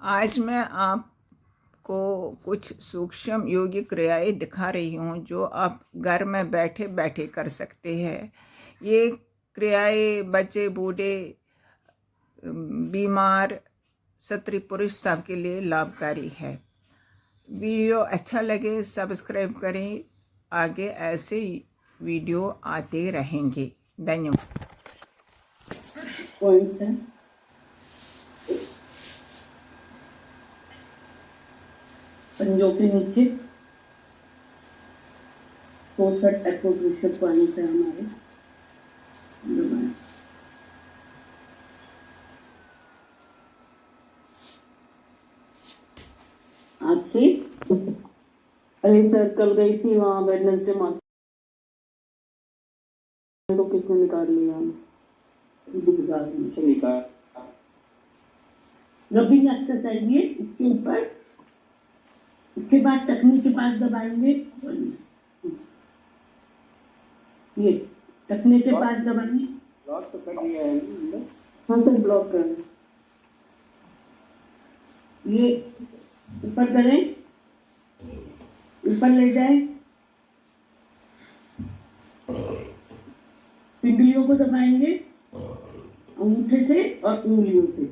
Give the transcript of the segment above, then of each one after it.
आज मैं आपको कुछ सूक्ष्म योगिक क्रियाएं दिखा रही हूँ जो आप घर में बैठे बैठे कर सकते हैं। ये क्रियाएं बच्चे, बूढ़े, बीमार, स्त्री पुरुष सबके लिए लाभकारी है। वीडियो अच्छा लगे सब्सक्राइब करें, आगे ऐसे वीडियो आते रहेंगे। धन्यवाद। पॉइंट्स हैं। पंजों के नीचे 64 एक्यूप्रेशर पॉइंट्स हैं हमारे। आज से अरे सर कल गई थी वहाँ वेडनेसडे मार्केट तो किसने निकाल लिया? गुजरात से निकाल रबिंग एक्सरसाइज ये इसके ऊपर। इसके बाद टखने के पास दबाएंगे, ये टखने के पास दबाएंगे। ब्लॉक तो कर दिया है। हाँ सर ब्लॉक कर। ये ऊपर करें, ऊपर ले जाए, पिंडलियों को दबाएंगे अंगूठे से और उंगलियों से।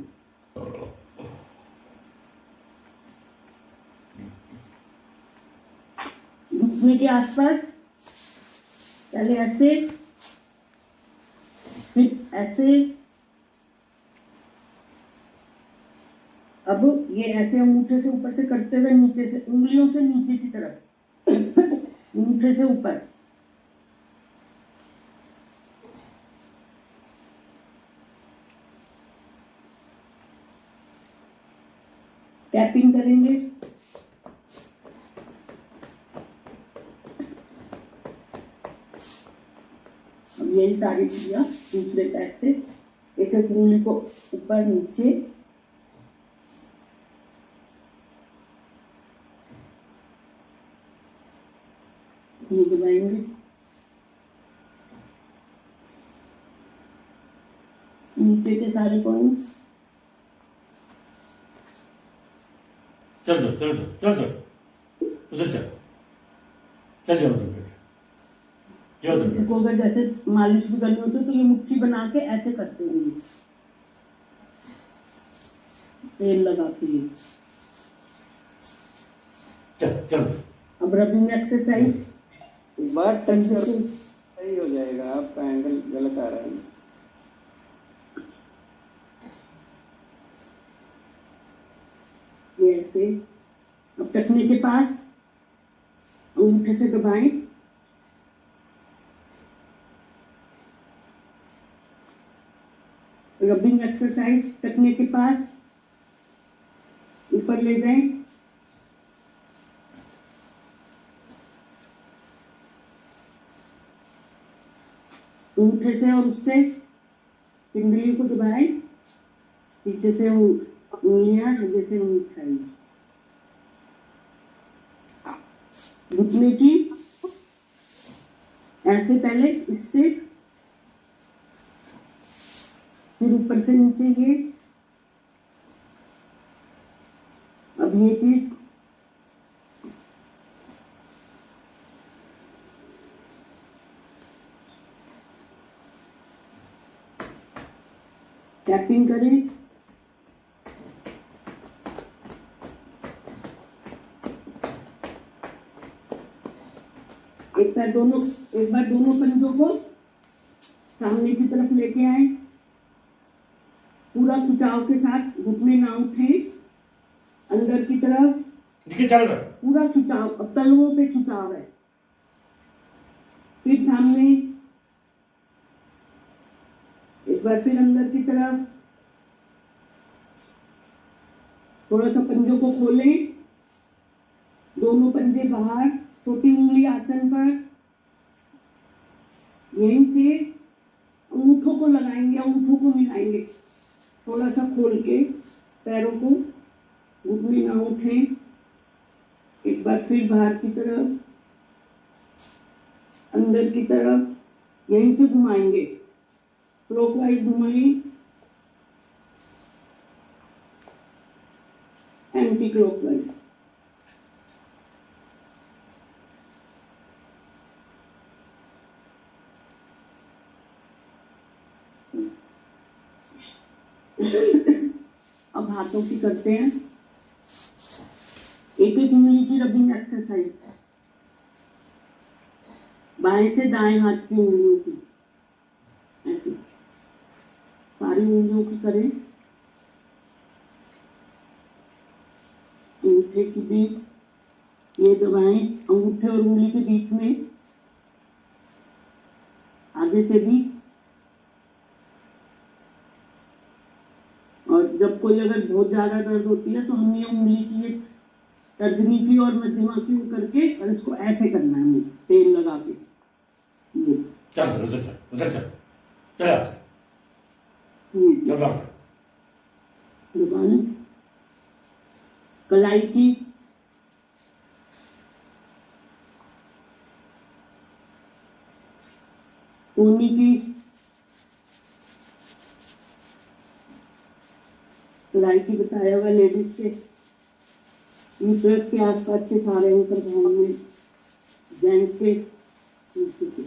घुटने के आसपास पहले ऐसे, फिर ऐसे। अब ये ऐसे अंगूठे से ऊपर से करते हुए नीचे से, उंगलियों से नीचे की तरफ, अंगूठे से ऊपर। टैपिंग करेंगे। अब यही सारी क्रिया दूसरे पैर से, एक एक उंगली को ऊपर नीचे, दबाएंगे। नीचे के सारे पॉइंट्स। चल दो उधर चल जाओ उधर किसी को अगर जैसे मालिश भी करनी होती है तो ये मुट्ठी बना के ऐसे करते हैं, तेल लगा के। चल अब रबिंग एक्सरसाइज। एक बार टच कर सही हो जाएगा। आपका एंगल गलत आ रहा है। ये ऐसे। अब टखने के पास अंगूठे से दबाएं। Rubbing exercise. टखने के पास ऊपर ले जाएं, अंगूठे से और उससे पिंडली को दबाएं। पीछे से उंगलियां जैसे उठाई। घुटने की ऐसे पहले, इससे फिर ऊपर से नीचे ये। अब ये चीज टैपिंग करें। एक बार दोनों पंजों को सामने की तरफ लेके आए, पूरा खिंचाव के साथ। घुटने ना उठे, अंदर की तरफ पूरा खिंचाव। अब तलवों पे खिंचाव है। फिर सामने, एक बार फिर अंदर की तरफ। थोड़ा सा पंजों को खोलें, दोनों पंजे बाहर, छोटी उंगली आसन पर। यहीं से अंगूठों को लगाएंगे, अंगूठों को मिलाएंगे, थोड़ा सा खोल के पैरों को। घुटने ना उठे। एक बार फिर बाहर की तरफ, अंदर की तरफ। यहीं से घुमाएंगे, क्लॉकवाइज घुमाएं। Anti clockwise. अब हाथों की करते हैं, एक एक उंगली की रबिंग एक्सरसाइज, बाएं से दाएं हाथ की उंगलियों की, ऐसे सारी उंगलियों की करें। अंगूठे की बीच ये दबाएं, अंगूठे और उंगली के बीच में, आगे से भी। और जब कोई अगर बहुत ज्यादा दर्द होती है तो हम ये उंगली की ये तर्जनी की और मध्यमा की करके और इसको ऐसे करना है, हमें तेल लगा के। ये चल उधर चल, उधर चल, चल यहाँ से, ये चल बाहर चल। दबाना। कलाई की, कोहनी की, कलाई की बताया हुआ लेडीज के, यूट्रस के आसपास के सारे ऊपर भाग में, जेंट्स के नीचे के।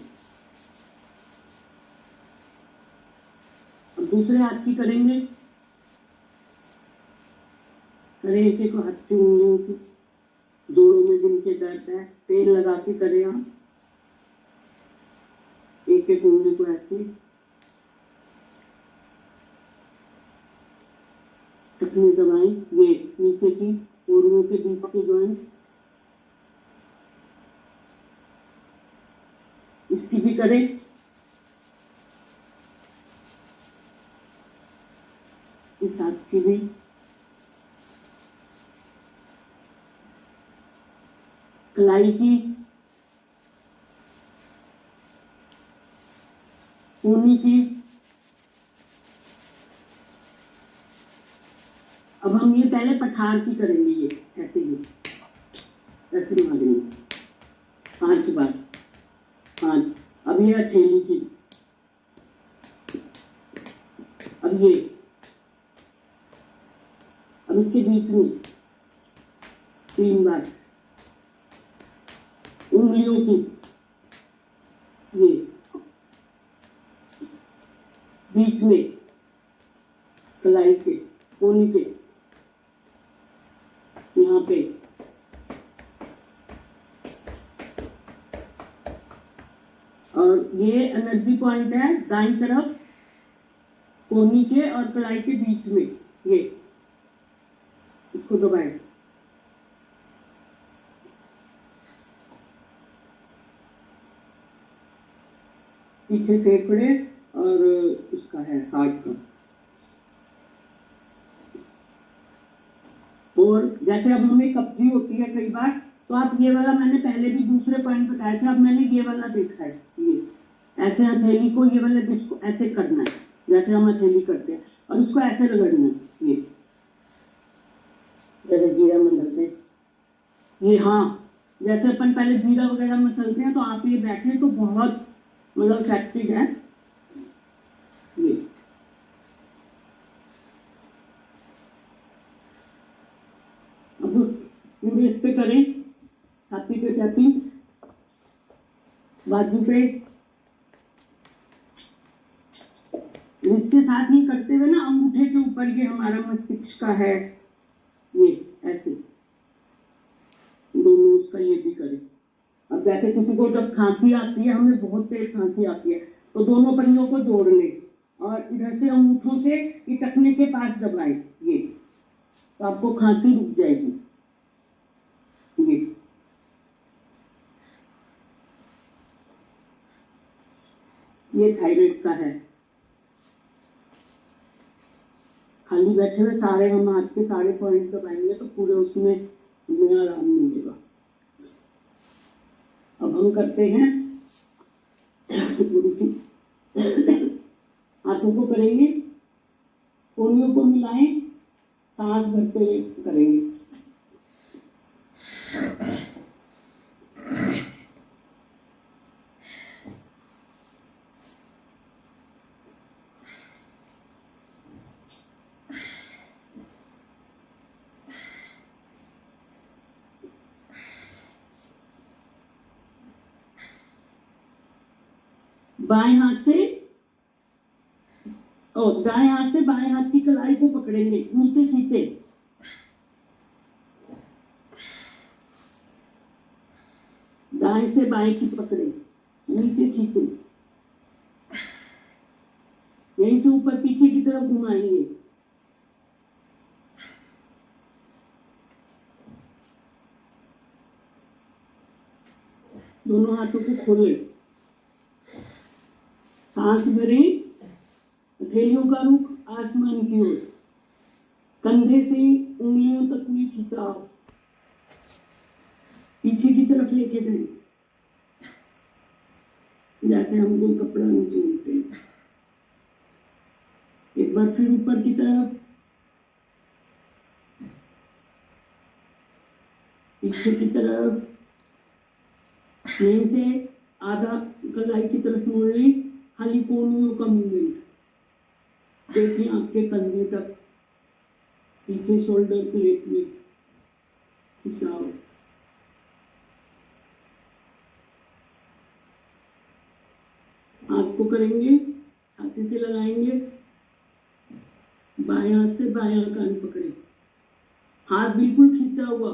अब दूसरे हाथ की करेंगे, करें एक एक हाथ की उंगलियों की, जोड़ों में जिनके दर्द है तेल लगा के करें आप, एक एक उंगली को ऐसे टखने दबाएं, ये नीचे की उंगलियों के बीच के जॉइंट्स, इसकी भी करें। इस हाथ की भी, कलाई की, कोहनी की। अब हम ये पहले पठार की करेंगे, ये ऐसे ही ऐसे मारेंगे 5 बार, 5। अब ये हथेली की, अब ये, अब इसके बीच में 3 बार, उंगलियों की, ये बीच में, कलाई के, कोहनी के, यहाँ पे, और ये एनर्जी पॉइंट है दाईं तरफ, कोहनी के और कलाई के बीच में, ये इसको दबाएं। पीछे फेफड़े और उसका है हार्ट का। और जैसे अब हमें कब्जी होती है कई बार, तो आप ये वाला, मैंने पहले भी दूसरे पॉइंट बताए थे, अब मैंने ये वाला देखा है, ये ऐसे हथेली को, ये वाले इसको ऐसे करना है जैसे हम हथेली करते हैं, और इसको ऐसे रगड़ना है, ये जैसे जीरा मसलते हैं, ये, हाँ जैसे अपन पहले जीरा वगैरह मसलते हैं, तो आप ये बैठे तो बहुत मतलब इफेक्टिव है ये। अब इस पे करें, छाती पे टैपिंग, बाजू पे, इसके साथ ही करते हुए ना अंगूठे के ऊपर, ये हमारा मस्तिष्क का है, ये ऐसे दोनों, उसका ये भी करें। अब जैसे किसी को जब खांसी आती है, हमें बहुत तेज खांसी आती है, तो दोनों पंजों को जोड़ ले और इधर से अंगूठों से ये टखने के पास दबाए, ये, तो आपको खांसी रुक जाएगी। ये थायराइड का है। खाली बैठे हुए सारे हम हाथ के सारे पॉइंट दबाएंगे तो पूरे उसमें हमें आराम मिलेगा। अब हम करते हैं हाथों को करेंगे, कोहनियों को मिलाएं, सांस भरते हुए करेंगे। बाएं हाथ से दाएं हाथ से बाएं हाथ की कलाई को पकड़ेंगे, नीचे खींचे, दाएं से बाएं की पकड़े, नीचे खींचे, यहीं से ऊपर पीछे की तरफ घुमाएंगे। दोनों हाथों को खोले, सांस भरें, हथेलियों का रुख आसमान की ओर, कंधे से उंगलियों तक में खिंचाव, पीछे की तरफ लेके जाएं, जैसे हम कोई कपड़ा नीचे उठते हैं। एक बार फिर ऊपर की तरफ, पीछे की तरफ, यहीं से आधा कलाई की तरफ मोड़ लें, खाली कोहनियों का मूवमेंट देखिए, आपके कंधे तक, पीछे शोल्डर प्लेट में खिंचाव। हाथ को करेंगे, छाती से लगाएंगे, बाएं हाथ से बायां कान पकड़े, हाथ बिल्कुल खींचा हुआ,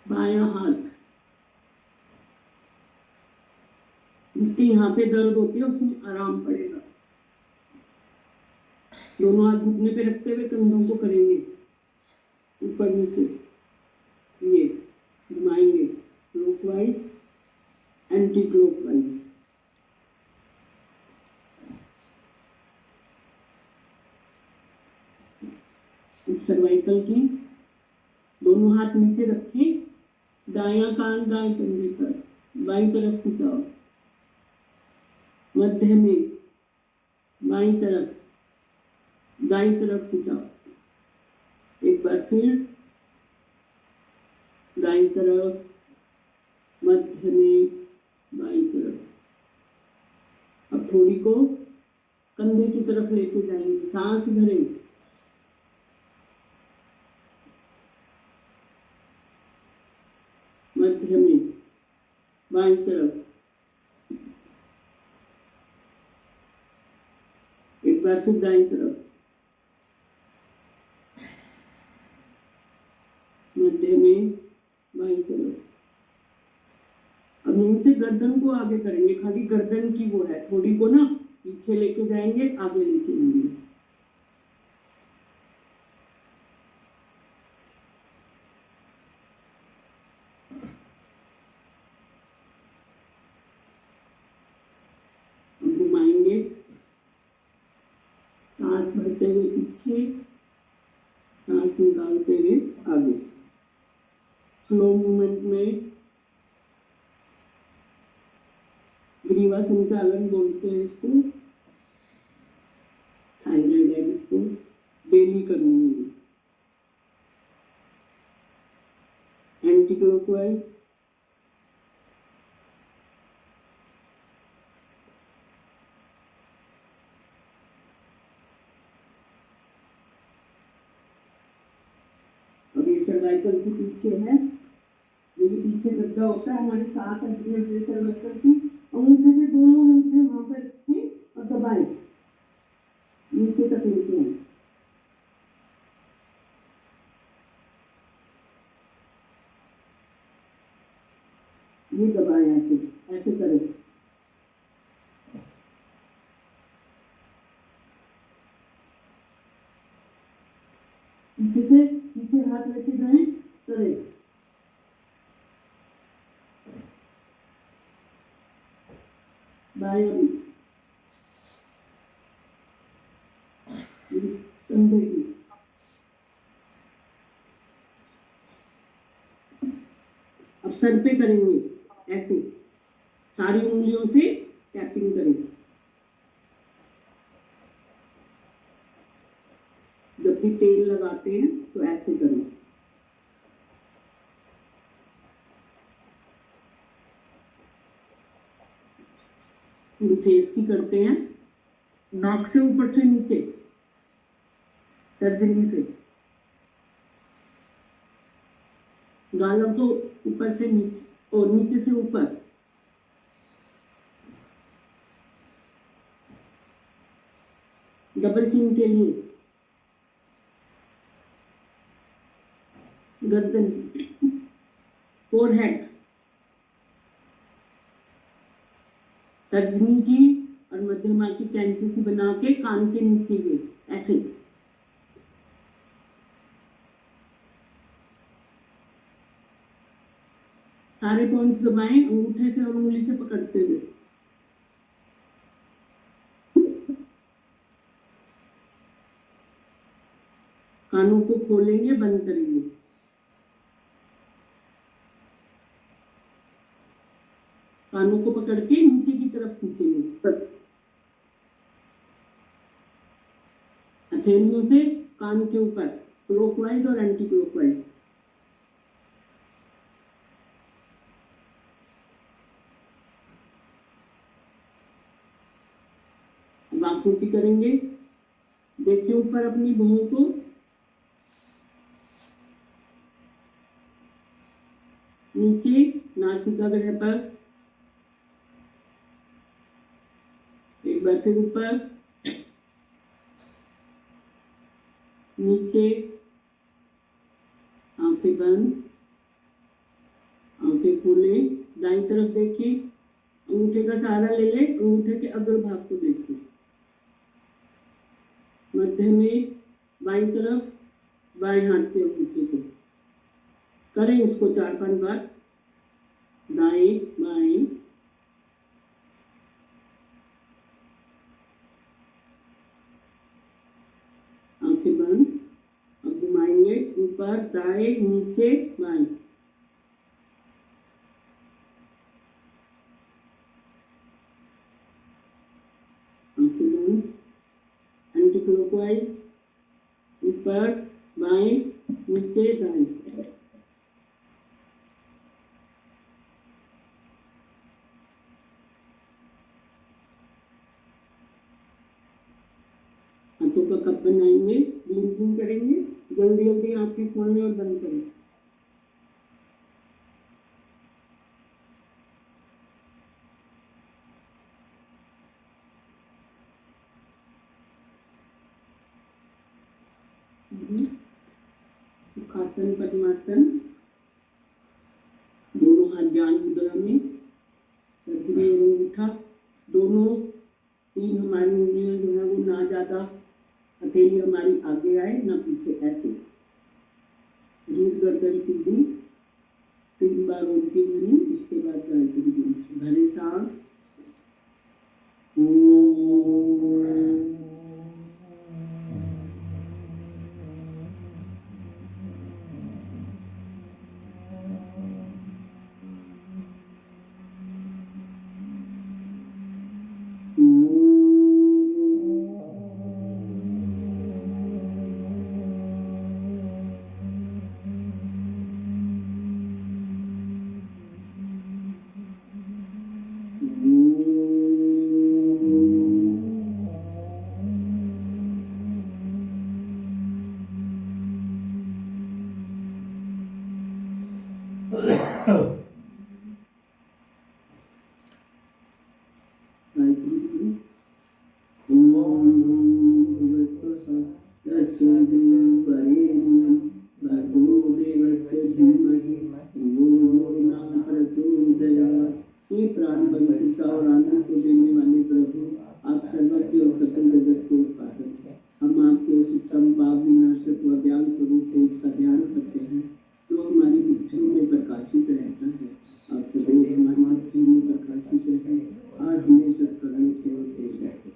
बायां हाथ, जिसके यहाँ पे दर्द होती है उसमें आराम पड़ेगा। दोनों हाथ घुटने पे रखते हुए कंधों को करेंगे ऊपर नीचे, ये घुमाएंगे क्लॉकवाइज, एंटी क्लॉकवाइज। सर्वाइकल की दोनों हाथ नीचे रखें, दायां कान दाएं कंधे पर, बाईं तरफ खिंचाओ, मध्य में बाईं तरफ, दाईं तरफ खिंचाओ। एक बार फिर दाईं तरफ, मध्य में, बाईं तरफ। अब थोड़ी को कंधे की तरफ लेके जाएंगे, सांस भरें, मध्य में, बाईं तरफ। एक बार फिर दाईं तरफ, मध्य में, बाईं तरफ। अब यहीं से गर्दन को आगे करेंगे, खाली गर्दन की वो है, थोड़ी को ना पीछे लेके जाएंगे, आगे लेके आएंगे। घुमाएंगे, सांस भरते हुए पीछे, सांस निकालते हुए आगे, स्लो मूवमेंट में। ग्रीवा संचालन बोलते हैं इसको, थायराइड है, इसको डेली करनी है। एंटी क्लॉकवाइज, अब ये सर्वाइकल के पीछे है, ये पीछे गड्ढा होता है हमारे साथ हड्डियां से सर्वाइकल की, अंगूठे से दोनों अंगूठे वहां पर रखें और दबाएं, नीचे तक लेके आए। ये दबाएं, ऐसे करें। पीछे से पीछे हाथ लेके जाएं, करें। बाएं कंधे की, अब सर पे करेंगे, ऐसे सारी उंगलियों से टैपिंग करें। जब भी तेल लगाते हैं तो ऐसे करें। फेस की करते हैं, नाक से ऊपर से नीचे, तर्जनी से, गालों को ऊपर से नीचे और नीचे से ऊपर, डबल चिन के लिए गर्दन, फोरहेड, तर्जनी की और मध्यमा की कैंची सी बना के कान के नीचे ये ऐसे। सारे पॉइंट्स दबाएं अंगूठे से और उंगली से पकड़ते हुए। कानों को खोलेंगे, बंद करेंगे। कानों को पकड़ के नीचे की तरफ खींचेंगे, हथेलियों से कान के ऊपर क्लॉकवाइज और एंटी क्लॉकवाइज। आकृति करेंगे, देखिए ऊपर अपनी भौं को, नीचे नासिका ग्रह पर, एक बार फिर ऊपर, नीचे, आंखें बंद, आंखें खोले, दाईं तरफ देखिए, अंगूठे का सहारा ले ले, अंगूठे के अग्र भाग को देखिए, मध्य में बाईं तरफ बाएं हाथ के अंगूठे को करें इसको 4-5 बार, दाएं बाएं, आंखें बंद। अब घुमाएंगे ऊपर, दाएं, नीचे, बाएं, आंखें बंद, एंटी क्लॉकवाइज, ऊपर, बाएं, नीचे, दाएं। हाथों का कप बनाएंगे, ब्लिंकिंग करेंगे, जल्दी जल्दी आंखें खोलने और बंद करें। सुखासन, पद्मासन, दोनों हाथ ज्ञान मुद्रा में, तर्जनी और अंगूठा दोनों, 3 हमारी उंगलियां जो है वो ना ज्यादा, हथेली हमारी आगे आए ना पीछे, ऐसे। रीढ़ गर्दन सीधी, 3 बार ओम की ध्वनि, उसके बाद गायत्री मंत्र। भरे सांस, ये प्राण पवित्रता और आनंद को देने वाले प्रभु, आप सर्वज्ञ और सकल जगत के उत्पादक हैं। हम आपके उस उत्तम पाप विनाशक व ज्ञान स्वरूप तेज का ध्यान करते हैं जो हमारी बुद्धियों में प्रकाशित रहता है। आप सदैव हमारी बुद्धियों में प्रकाशित रहे और हमें सत्कर्म की ओर तेज रहे।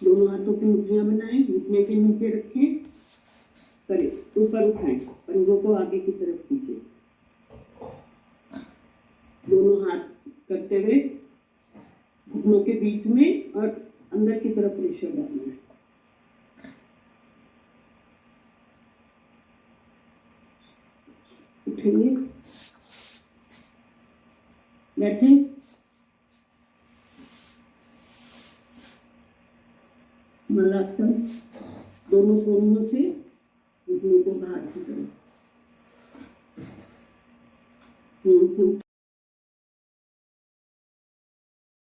दोनों हाथों की मुट्ठियां बनाएं, घुटने के नीचे रखें, करें, ऊपर उठाएं, पंजों को आगे की तरफ खींचे, दोनों हाथ करते हुए घुटनों के बीच में और अंदर की तरफ प्रेशर डालना है। उठेंगे, बैठे, मलासन, दोनों कोनों से घुटनों को बाहर की तरफ, हम्म।